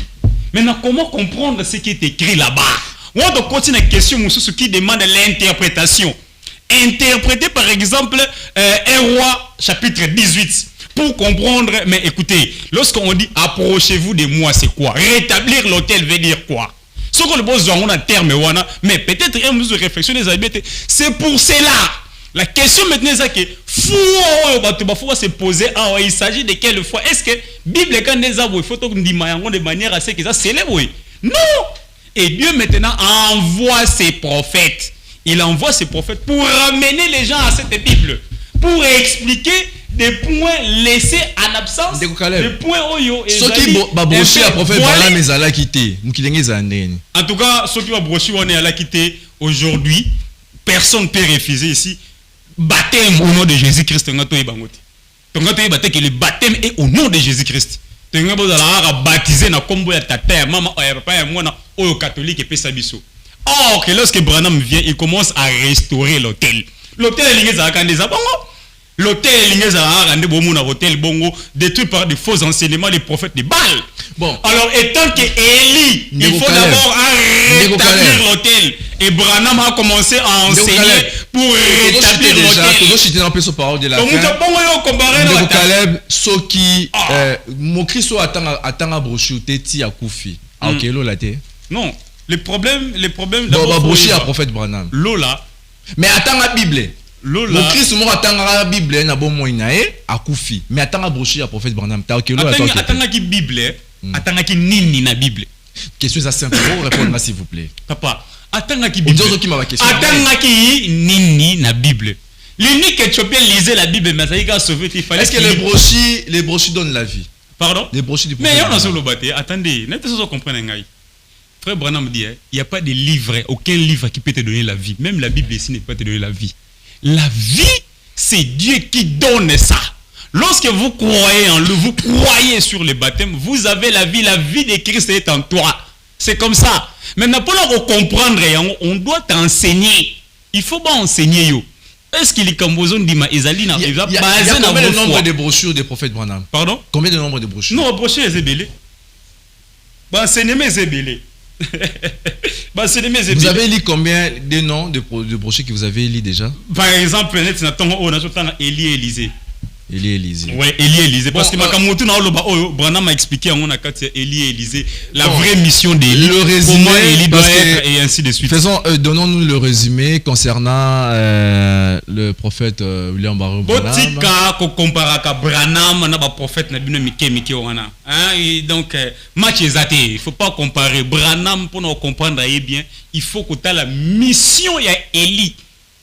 Speaker 2: Maintenant, comment comprendre ce qui est écrit là-bas? On doit continuer la question qui demande l'interprétation. Interpréter par exemple un roi chapitre 18 pour comprendre, mais écoutez, lorsqu'on dit approchez-vous de moi, c'est quoi? Rétablir l'autel veut dire quoi? Ce qu'on le pose dans un terme, mais peut-être une mesure de réflexion des habités. C'est pour cela. La question maintenant c'est que faut se poser, il s'agit de quelle foi? Est-ce que Bible quand des arbres, il faut de manière assez que ça célèbre? Non! Et Dieu maintenant envoie ses prophètes. Il envoie ses prophètes pour ramener les gens à cette Bible. Pour expliquer des points laissés en absence. Des points oyo.
Speaker 1: Ceux qui brochent à prophète Branham les a quittés.
Speaker 2: En tout cas, ceux qui vont brocher on est à la quitter aujourd'hui. Personne ne peut refuser ici. Baptême au nom de Jésus-Christ. Le baptême est au nom de Jésus-Christ. Baptisé na kombo ya tata ya mama ya papa ya mwana oyo catholique et pesabiso. Or que lorsque Branham vient, il commence à restaurer l'autel. L'autel est lié à des abongo. L'hôtel, l'hôtel Bongo, détruit par des faux enseignements des prophètes de Baal.
Speaker 1: Bon.
Speaker 2: Alors, étant que Élie, il faut d'abord rétablir l'hôtel. Et Branham a commencé à enseigner pour rétablir l'hôtel.
Speaker 1: Donc, Caleb, Soki, Mokriso attend brochu, Teti a Koufi. Ah, ok, Lola, t'es.
Speaker 2: Non, les problèmes.
Speaker 1: D'abord, brochu à prophète Branham.
Speaker 2: Lola.
Speaker 1: Mais attends la Bible.
Speaker 2: Lola.
Speaker 1: Mon Christ, moi, attends la Bible, n'a bon moyen, à Koufi. Mais attends la brochu à prophète Branham. T'as ok, Lola,
Speaker 2: attends la Bible. Attends la Nini na Bible.
Speaker 1: Question ça simple. Répondre s'il vous plaît.
Speaker 2: Papa, attends la Bible. Attends la Nini na Bible. L'unique Éthiopien lisait la Bible, mais ça y a sauvé.
Speaker 1: Est-ce que les brochus donnent la vie?
Speaker 2: Pardon?
Speaker 1: Les brochus du
Speaker 2: prophète. Mais on a sur le bâti. Attendez, n'êtes-ce comprendre un gars. Frère Branham dit, il n'y a pas de livre, aucun livre qui peut te donner la vie. Même la Bible ici ne peut pas te donner la vie. La vie, c'est Dieu qui donne ça. Lorsque vous croyez en lui, vous croyez sur le baptême, vous avez la vie de Christ est en toi. C'est comme ça. Maintenant, pour le comprendre, on doit t'enseigner. Il faut pas enseigner. Yo. Est-ce qu'il est comme vous dit, il y a
Speaker 1: combien de nombre de brochures des prophètes Branham?
Speaker 2: Pardon?
Speaker 1: Combien de nombre de brochures?
Speaker 2: Non, brochures, c'est belé. Enseignement, c'est belé.
Speaker 1: Vous avez lu combien de noms de brochures que vous avez lu déjà?
Speaker 2: Par exemple, on a Élie et Élisée.
Speaker 1: Élie et Élisée.
Speaker 2: Ouais, Élie et Élisée. Parce que Branham m'a expliqué en Élie et Élisée la vraie mission d'Élie.
Speaker 1: Le résumé,
Speaker 2: comment Élie doit être et ainsi de suite.
Speaker 1: Donnons-nous le résumé concernant le prophète William Barrow Branham.
Speaker 2: Botika ko compara ka Branham na ba prophète na bino mike wana. Donc match ezate, il faut pas comparer Branham pour nous comprendre bien, il faut que tu aies la mission ya Élie.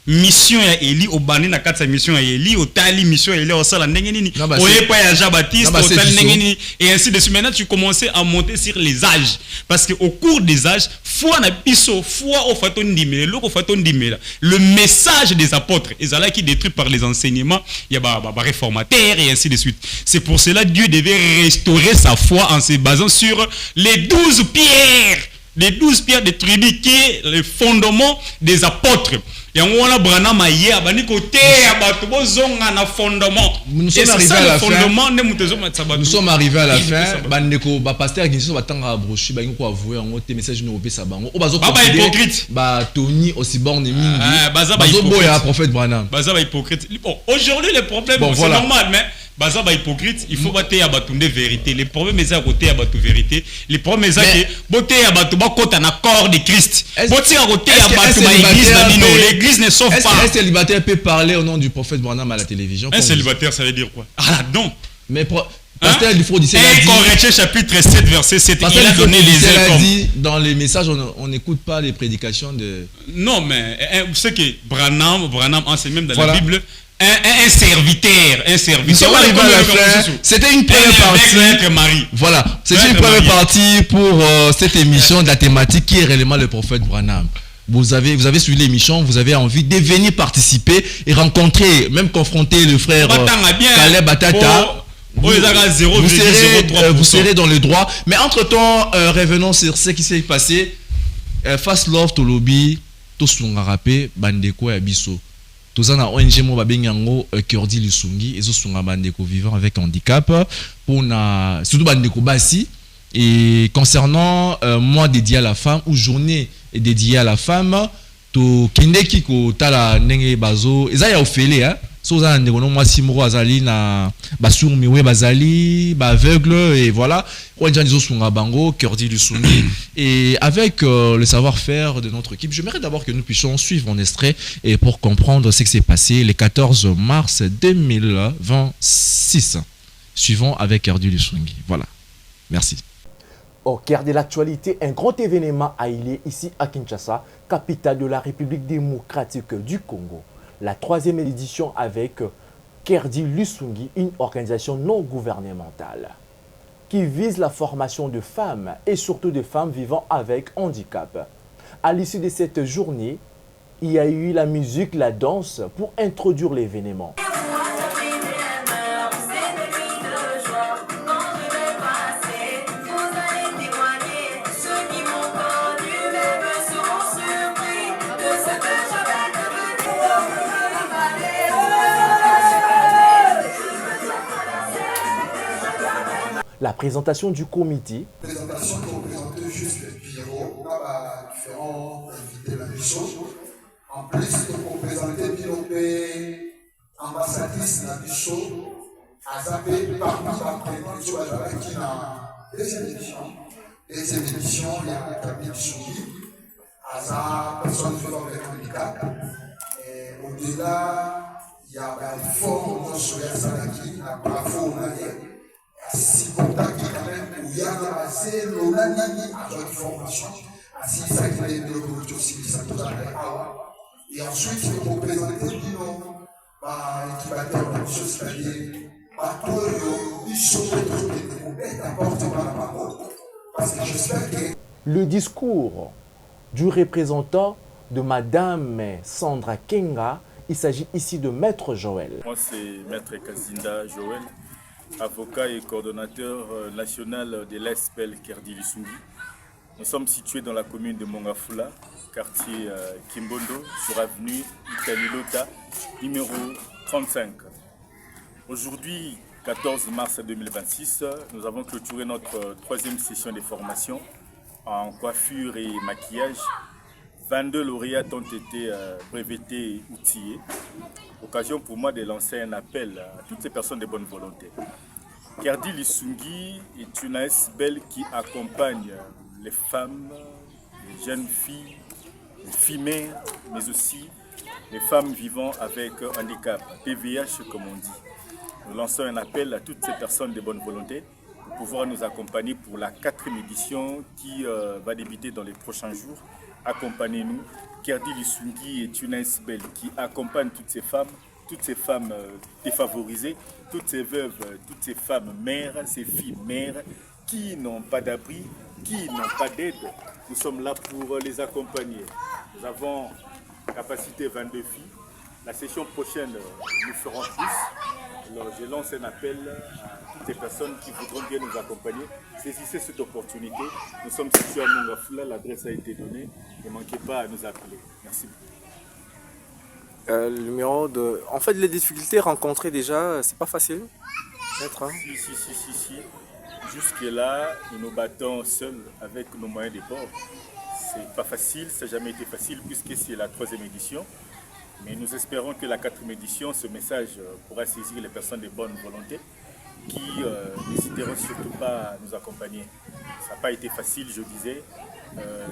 Speaker 2: Mission ya Élie au bani na katsa mission ya Élie au tali mission ya Élie au sala ndenge nini oye pa ya Jean-Baptiste au tali ndenge nini et ainsi de suite. Maintenant tu commences à monter sur les âges parce que au cours des âges foi na biso foi au faton ndimela loko faton ndimela le message des apôtres ezala qui détruit par les enseignements il y a ba réformateurs et ainsi de suite. C'est pour cela Dieu devait restaurer sa foi en se basant sur les 12 pierres. Les 12 pierres de tribus qui est le fondement des apôtres. Et on a Branham hier,
Speaker 1: nous sommes arrivés à la fin. Nous sommes arrivés à la fin. Bandeko, pasteur qui sont batanga brochu, ba ngoko avouer en haut message no opesa bango. O bazo
Speaker 2: hypocrite.
Speaker 1: Ba Tony Osborne et mingi.
Speaker 2: Bazo
Speaker 1: boya prophète Branham.
Speaker 2: Bazo hypocrite. Bon, aujourd'hui le problème c'est normal mais Baza ba hypocrite, il faut bater à batunde vérité. Les problèmes c'est à côté à batu vérité. Les problèmes c'est que boter à batu ba côté en accord de Christ. Boter à côté à batu ba église babino. L'église ne sauve pas.
Speaker 1: Est-ce qu'un célibataire peut parler au nom du prophète Branham à la télévision?
Speaker 2: Un célibataire ça veut dire quoi? Ah non.
Speaker 1: Mais pasteur Lifro dit
Speaker 2: Corinthiens chapitre 7 verset 7 il a donné les ailes
Speaker 1: dit dans les messages on n'écoute pas les prédications de.
Speaker 2: Non mais ce que Branham enseigne même dans la Bible. Un serviteur.
Speaker 1: C'était une première partie. Voilà, c'était une première partie pour cette émission de la thématique qui est réellement le prophète Branham. Vous avez suivi l'émission, vous avez envie de venir participer et rencontrer, même confronter le frère Caleb Batata. Vous serez dans le droit. Mais entre-temps, revenons sur ce qui s'est passé. Fast Love to lobby, to sunga rapé, bandeko ya biso. Tous en ONG mo babengango Kerdi Lusungi et sunga bandeko vivant avec handicap pour na surtout bandeko basi. Et concernant mois dédié à la femme ou journée dédiée à la femme, to kindeki ko tala nenge bazo ezaya ofele hein. Soza ndeko no mwasi moko azali na basurmi we bazali ba aveugle et voilà onja nizo sunga bango Kerdi Lusungi et avec le savoir-faire de notre équipe, j'aimerais d'abord que nous puissions suivre un extrait et pour comprendre ce qui s'est passé le 14 mars 2026. Suivons avec Kerdi Lusungi. Voilà. Merci.
Speaker 5: Au cœur de l'actualité, un grand événement a eu lieu ici à Kinshasa, capitale de la République démocratique du Congo. La 3e édition avec Kerdi Lusungi, une organisation non gouvernementale qui vise la formation de femmes et surtout de femmes vivant avec handicap. À l'issue de cette journée, il y a eu la musique, la danse pour introduire l'événement. La présentation du comité.
Speaker 6: Présentation qui représentait juste le bureau, on a différents invités de la mission. En plus, pour présenter Bilopé, ambassadrice de la mission, à Zapé, partout après, qui a deuxième édition. Deuxième édition, il y a Kabil Souli, Aza, personne faisant avec handicap. Et au-delà, il y a un fort Soya Salaki, la bravo Malien. Si contact quand même, où il y a passé l'onani à votre formation, ainsi ça qui est de l'autorité aussi, ça tout à l'heure. Et ensuite, il faut présenter le bilan, l'équivalent de la mission, c'est-à-dire, toi, ils sont peut-être apportés par la parole. Parce que j'espère que.
Speaker 5: Le discours du représentant de Madame Sandra Kenga, il s'agit ici de Maître Joël.
Speaker 7: Moi, c'est Maître Kazinda Joël, avocat et coordonnateur national de l'ESPEL Kerdi Lusungui. Nous sommes situés dans la commune de Mongafula, quartier Kimbondo, sur avenue Italilota, numéro 35. Aujourd'hui, 14 mars 2026, nous avons clôturé notre troisième session de formation en coiffure et maquillage. 22 lauréats ont été brevetés et outillés. Occasion pour moi de lancer un appel à toutes les personnes de bonne volonté. Kerdi Lusungui est une ASBEL qui accompagne les femmes, les jeunes filles, les filles mères, mais aussi les femmes vivant avec handicap, PVH comme on dit. Nous lançons un appel à toutes ces personnes de bonne volonté pour pouvoir nous accompagner pour la 4e édition qui va débuter dans les prochains jours. Accompagnez-nous. Kerdi Lusungui est une ASBEL qui accompagne toutes ces femmes défavorisées, toutes ces veuves, toutes ces femmes mères, ces filles mères qui n'ont pas d'abri, qui n'ont pas d'aide. Nous sommes là pour les accompagner. Nous avons capacité 22 filles. La session prochaine, nous ferons plus. Alors, je lance un appel à toutes les personnes qui voudront bien nous accompagner. Saisissez cette opportunité. Nous sommes situés à Mongafula, l'adresse a été donnée. Ne manquez pas à nous appeler. Merci beaucoup.
Speaker 8: Le numéro de... En fait, les difficultés rencontrées déjà, c'est pas facile. Être, hein.
Speaker 7: Si. Jusque-là, nous nous battons seuls avec nos moyens de bord. C'est pas facile, ça n'a jamais été facile puisque c'est la 3e édition. Mais nous espérons que la 4e édition, ce message pourra saisir les personnes de bonne volonté qui n'hésiteront surtout pas à nous accompagner. Ça n'a pas été facile, je disais,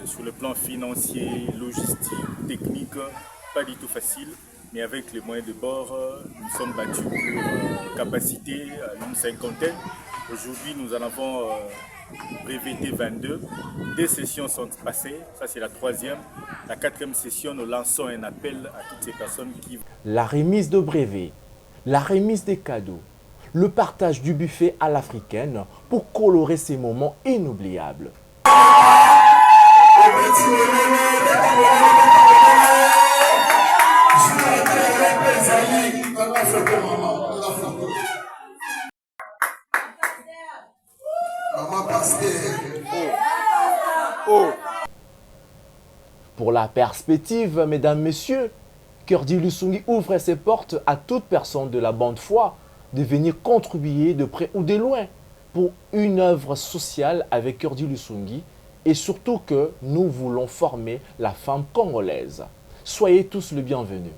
Speaker 7: sur le plan financier, logistique, technique, pas du tout facile. Mais avec les moyens de bord, nous sommes battus pour capacité à une 50aine. Aujourd'hui, nous en avons breveté 22. 2 sessions sont passées, ça c'est la 3e. La 4e session, nous lançons un appel à toutes ces personnes qui...
Speaker 5: La remise de brevets, la remise des cadeaux, le partage du buffet à l'africaine pour colorer ces moments inoubliables. Pour la perspective, mesdames, messieurs, Kerdi Lusungui ouvre ses portes à toute personne de la bande foi de venir contribuer de près ou de loin pour une œuvre sociale avec Kerdi Lusungui et surtout que nous voulons former la femme congolaise. Soyez tous le bienvenu.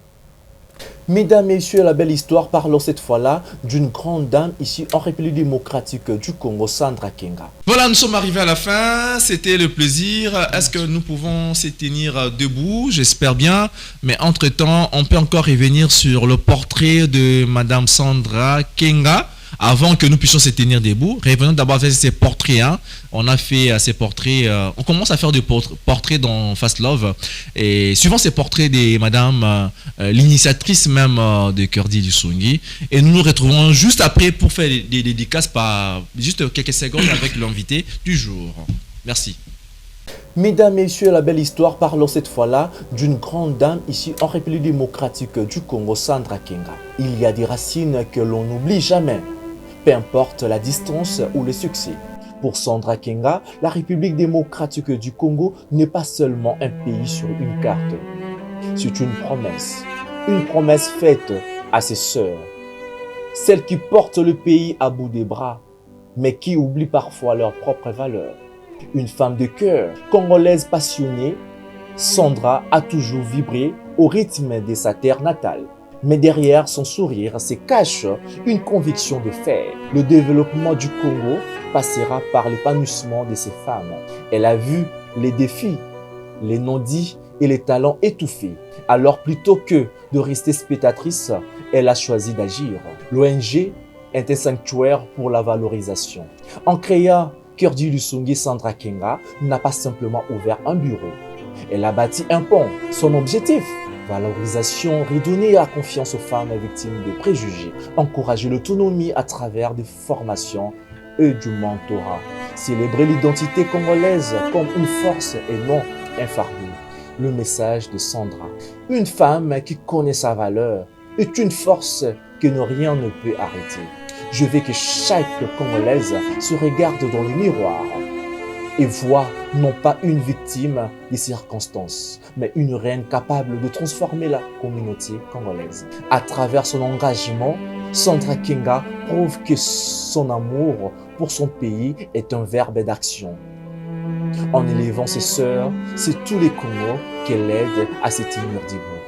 Speaker 5: Mesdames, Messieurs, la belle histoire, parlons cette fois-là d'une grande dame ici en République démocratique du Congo, Sandra Kenga.
Speaker 1: Voilà, nous sommes arrivés à la fin, c'était le plaisir. Est-ce que nous pouvons se tenir debout? J'espère bien, mais entre-temps, on peut encore revenir sur le portrait de Madame Sandra Kenga. Avant que nous puissions se tenir debout, revenons d'abord à ces portraits. Hein. On a fait ces portraits, on commence à faire des portraits dans Fast Love. Et suivant ces portraits de Madame, l'initiatrice même de Kerdi Lusungui. Et nous nous retrouvons juste après pour faire des dédicaces par juste quelques secondes avec l'invité du jour. Merci.
Speaker 5: Mesdames, Messieurs, la belle histoire, parlons cette fois-là d'une grande dame ici en République démocratique du Congo, Sandra Kenga. Il y a des racines que l'on n'oublie jamais. Peu importe la distance ou le succès. Pour Sandra Kenga, la République démocratique du Congo n'est pas seulement un pays sur une carte. C'est une promesse faite à ses sœurs, celles qui portent le pays à bout des bras, mais qui oublient parfois leurs propres valeurs. Une femme de cœur, congolaise passionnée, Sandra a toujours vibré au rythme de sa terre natale. Mais derrière son sourire se cache une conviction de fer. Le développement du Congo passera par l'épanouissement de ces femmes. Elle a vu les défis, les non-dits et les talents étouffés. Alors plutôt que de rester spectatrice, elle a choisi d'agir. L'ONG est un sanctuaire pour la valorisation. En créant Kerdi Lusungi, Sandra Kenga n'a pas simplement ouvert un bureau. Elle a bâti un pont. Son objectif, valorisation, redonner la confiance aux femmes victimes de préjugés, encourager l'autonomie à travers des formations et du mentorat, célébrer l'identité congolaise comme une force et non un fardeau. Le message de Sandra, une femme qui connaît sa valeur, est une force que rien ne peut arrêter. Je veux que chaque Congolaise se regarde dans le miroir et voit non pas une victime des circonstances, mais une reine capable de transformer la communauté congolaise. À travers son engagement, Sandra Kenga prouve que son amour pour son pays est un verbe d'action. En élevant ses sœurs, c'est tous les Congos qu'elle aide à se tenir debout.